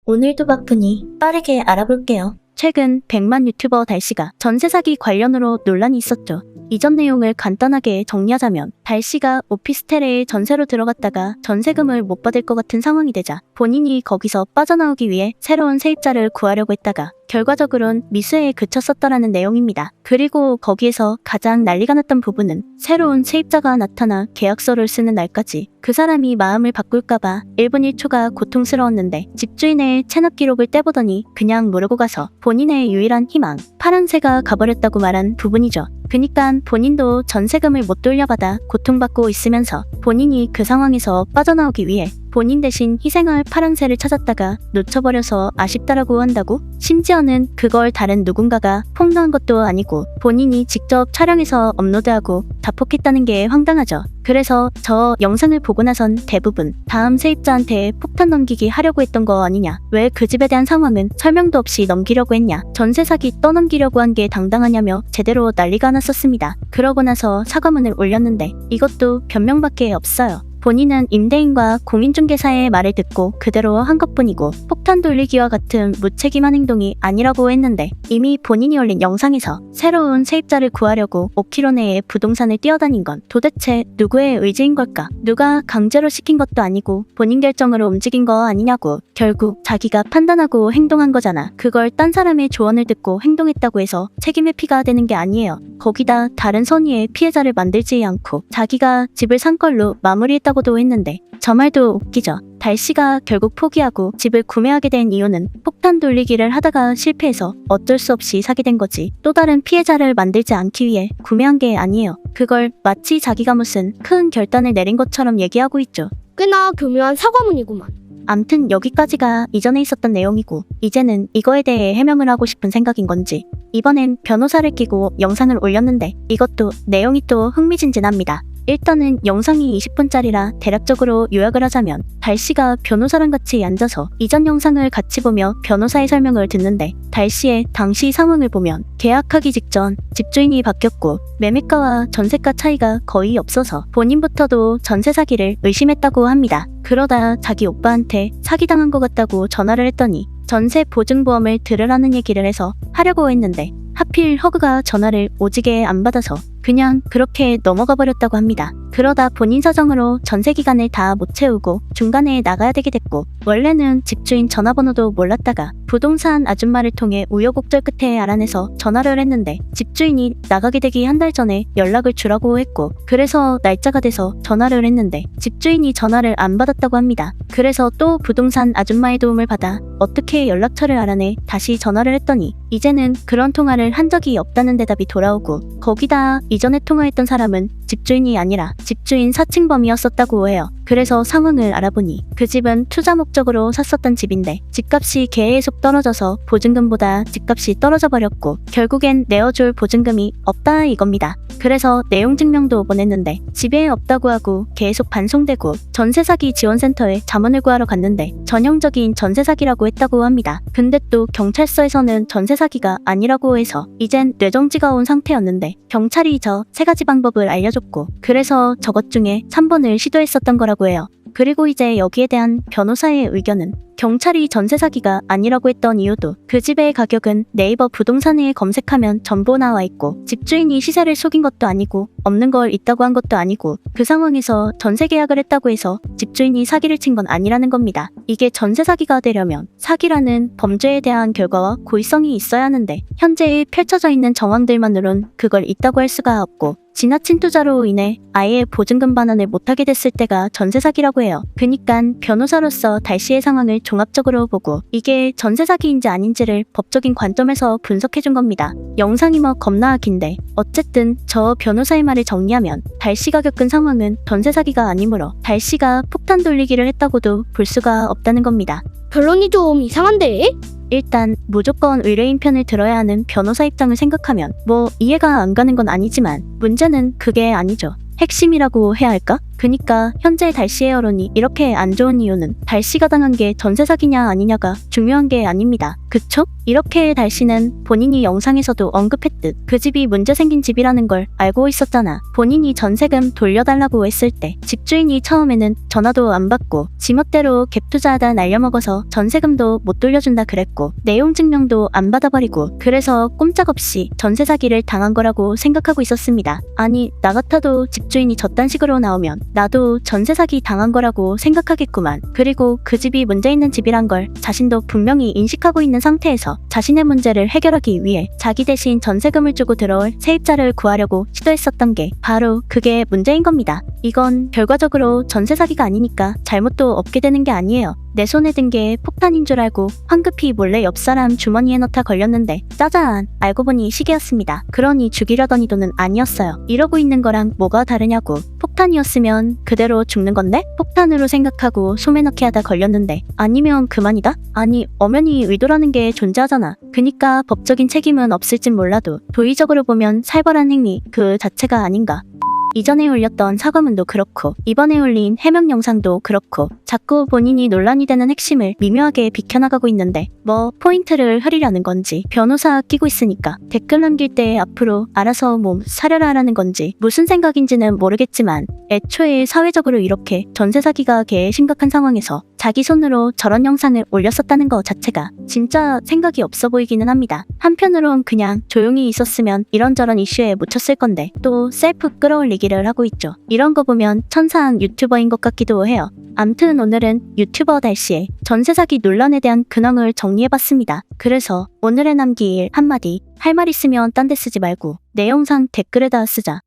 오늘도 바쁘니 빠르게 알아볼게요. 최근 100만 유튜버 달씨가 전세 사기 관련으로 논란이 있었죠. 이전 내용을 간단하게 정리하자면 달씨가 오피스텔에 전세로 들어갔다가 전세금을 못 받을 것 같은 상황이 되자 본인이 거기서 빠져나오기 위해 새로운 세입자를 구하려고 했다가 결과적으론 미수에 그쳤었더라는 내용입니다. 그리고 거기에서 가장 난리가 났던 부분은 새로운 세입자가 나타나 계약서를 쓰는 날까지 그 사람이 마음을 바꿀까봐 1분 1초가 고통스러웠는데 집주인의 체납 기록을 떼보더니 그냥 모르고 가서 본인의 유일한 희망 파란새가 가버렸다고 말한 부분이죠. 그니까 본인도 전세금을 못 돌려받아 고통받고 있으면서 본인이 그 상황에서 빠져나오기 위해 본인 대신 희생할 파란새를 찾았다가 놓쳐버려서 아쉽다라고 한다고? 심지어는 그걸 다른 누군가가 폭로한 것도 아니고 본인이 직접 촬영해서 업로드하고 자폭했다는 게 황당하죠. 그래서 저 영상을 보고 나선 대부분 다음 세입자한테 폭탄 넘기기 하려고 했던 거 아니냐, 왜 그 집에 대한 상황은 설명도 없이 넘기려고 했냐, 전세 사기 떠넘기려고 한 게 당당하냐며 제대로 난리가 났었습니다. 그러고 나서 사과문을 올렸는데 이것도 변명밖에 없어요. 본인은 임대인과 공인중개사의 말을 듣고 그대로 한 것뿐이고 폭탄 돌리기와 같은 무책임한 행동이 아니라고 했는데 이미 본인이 올린 영상에서 새로운 세입자를 구하려고 5km 내에 부동산을 뛰어다닌 건 도대체 누구의 의지인 걸까? 누가 강제로 시킨 것도 아니고 본인 결정으로 움직인 거 아니냐고. 결국 자기가 판단하고 행동한 거잖아. 그걸 딴 사람의 조언을 듣고 행동했다고 해서 책임의 피가 되는 게 아니에요. 거기다 다른 선의의 피해자를 만들지 않고 자기가 집을 산 걸로 마무리했다고도 했는데 저 말도 웃기죠. 달씨가 결국 포기하고 집을 구매하게 된 이유는 폭탄 돌리기를 하다가 실패해서 어쩔 수 없이 사게 된 거지 또 다른 피해자를 만들지 않기 위해 구매한 게 아니에요. 그걸 마치 자기가 무슨 큰 결단을 내린 것처럼 얘기하고 있죠. 꽤나 교묘한 사과문이구만. 암튼 여기까지가 이전에 있었던 내용이고 이제는 이거에 대해 해명을 하고 싶은 생각인 건지 이번엔 변호사를 끼고 영상을 올렸는데 이것도 내용이 또 흥미진진합니다. 일단은 영상이 20분짜리라 대략적으로 요약을 하자면 달씨가 변호사랑 같이 앉아서 이전 영상을 같이 보며 변호사의 설명을 듣는데 달씨의 당시 상황을 보면 계약하기 직전 집주인이 바뀌었고 매매가와 전세가 차이가 거의 없어서 본인부터도 전세 사기를 의심했다고 합니다. 그러다 자기 오빠한테 사기당한 것 같다고 전화를 했더니 전세 보증보험을 들으라는 얘기를 해서 하려고 했는데 하필 허그가 전화를 오지게 안 받아서 그냥 그렇게 넘어가 버렸다고 합니다. 그러다 본인 사정으로 전세 기간을 다 못 채우고 중간에 나가야 되게 됐고 원래는 집주인 전화번호도 몰랐다가 부동산 아줌마를 통해 우여곡절 끝에 알아내서 전화를 했는데 집주인이 나가게 되기 한 달 전에 연락을 주라고 했고 그래서 날짜가 돼서 전화를 했는데 집주인이 전화를 안 받았다고 합니다. 그래서 또 부동산 아줌마의 도움을 받아 어떻게 연락처를 알아내 다시 전화를 했더니 이제는 그런 통화를 한 적이 없다는 대답이 돌아오고 거기다 이전에 통화했던 사람은 집주인이 아니라 집주인 사칭범이었었다고 해요. 그래서 상황을 알아보니 그 집은 투자 목적으로 샀었던 집인데 집값이 계속 떨어져서 보증금보다 집값이 떨어져 버렸고 결국엔 내어줄 보증금이 없다 이겁니다. 그래서 내용 증명도 보냈는데 집에 없다고 하고 계속 반송되고 전세사기 지원센터에 자문을 구하러 갔는데 전형적인 전세사기라고 했다고 합니다. 근데 또 경찰서에서는 전세사기가 아니라고 해서 이젠 뇌정지가 온 상태였는데 경찰이 저 3가지 방법을 알려줬고 그래서 저것 중에 3번을 시도했었던 거라고 해요. 그리고 이제 여기에 대한 변호사의 의견은 경찰이 전세 사기가 아니라고 했던 이유도 그 집의 가격은 네이버 부동산에 검색하면 전부 나와 있고 집주인이 시세를 속인 것도 아니고 없는 걸 있다고 한 것도 아니고 그 상황에서 전세 계약을 했다고 해서 집주인이 사기를 친 건 아니라는 겁니다. 이게 전세 사기가 되려면 사기라는 범죄에 대한 결과와 고의성이 있어야 하는데 현재 펼쳐져 있는 정황들만으론 그걸 있다고 할 수가 없고 지나친 투자로 인해 아예 보증금 반환을 못하게 됐을 때가 전세 사기라고 해요. 그니깐 변호사로서 달씨의 상황을 종합적으로 보고 이게 전세 사기인지 아닌지를 법적인 관점에서 분석해준 겁니다. 영상이 뭐 겁나 긴데 어쨌든 저 변호사의 말을 정리하면 달씨가 겪은 상황은 전세 사기가 아니므로 달씨가 폭탄 돌리기를 했다고도 볼 수가 없다는 겁니다. 결론이 좀 이상한데? 일단 무조건 의뢰인 편을 들어야 하는 변호사 입장을 생각하면 뭐 이해가 안 가는 건 아니지만 문제는 그게 아니죠. 핵심이라고 해야 할까? 그니까 현재 달씨의 여론이 이렇게 안 좋은 이유는 달씨가 당한 게 전세 사기냐 아니냐가 중요한 게 아닙니다. 그쵸? 이렇게 달씨는 본인이 영상에서도 언급했듯 그 집이 문제 생긴 집이라는 걸 알고 있었잖아. 본인이 전세금 돌려달라고 했을 때 집주인이 처음에는 전화도 안 받고 지멋대로 갭 투자하다 날려먹어서 전세금도 못 돌려준다 그랬고 내용 증명도 안 받아버리고 그래서 꼼짝없이 전세 사기를 당한 거라고 생각하고 있었습니다. 아니 나 같아도 집주인이 저딴 식으로 나오면 나도 전세 사기 당한 거라고 생각하겠구만. 그리고 그 집이 문제 있는 집이란 걸 자신도 분명히 인식하고 있는 상태에서 자신의 문제를 해결하기 위해 자기 대신 전세금을 주고 들어올 세입자를 구하려고 시도했었던 게 바로 그게 문제인 겁니다. 이건 결과적으로 전세 사기가 아니니까 잘못도 없게 되는 게 아니에요. 내 손에 든 게 폭탄인 줄 알고 황급히 몰래 옆 사람 주머니에 넣다 걸렸는데 짜잔 알고 보니 시계였습니다. 그러니 죽이려던 의도는 아니었어요. 이러고 있는 거랑 뭐가 다르냐고. 폭탄이었으면 그대로 죽는 건데 폭탄으로 생각하고 소매 넣기 하다 걸렸는데 아니면 그만이다? 아니 엄연히 의도라는 게 존재하잖아. 그니까 법적인 책임은 없을진 몰라도 도의적으로 보면 살벌한 행위 그 자체가 아닌가. 이전에 올렸던 사과문도 그렇고 이번에 올린 해명 영상도 그렇고 자꾸 본인이 논란이 되는 핵심을 미묘하게 비켜나가고 있는데 뭐 포인트를 흐리려는 건지 변호사 끼고 있으니까 댓글 남길 때 앞으로 알아서 몸 사려라 하라는 건지 무슨 생각인지는 모르겠지만 애초에 사회적으로 이렇게 전세 사기가 개 심각한 상황에서 자기 손으로 저런 영상을 올렸었다는 것 자체가 진짜 생각이 없어 보이기는 합니다. 한편으론 그냥 조용히 있었으면 이런저런 이슈에 묻혔을 건데 또 셀프 끌어올리기를 하고 있죠. 이런 거 보면 천사한 유튜버인 것 같기도 해요. 암튼 오늘은 유튜버 달씨의 전세 사기 논란에 대한 근황을 정리해봤습니다. 그래서 오늘의 남길 한마디 할 말 있으면 딴 데 쓰지 말고 내 영상 댓글에다 쓰자.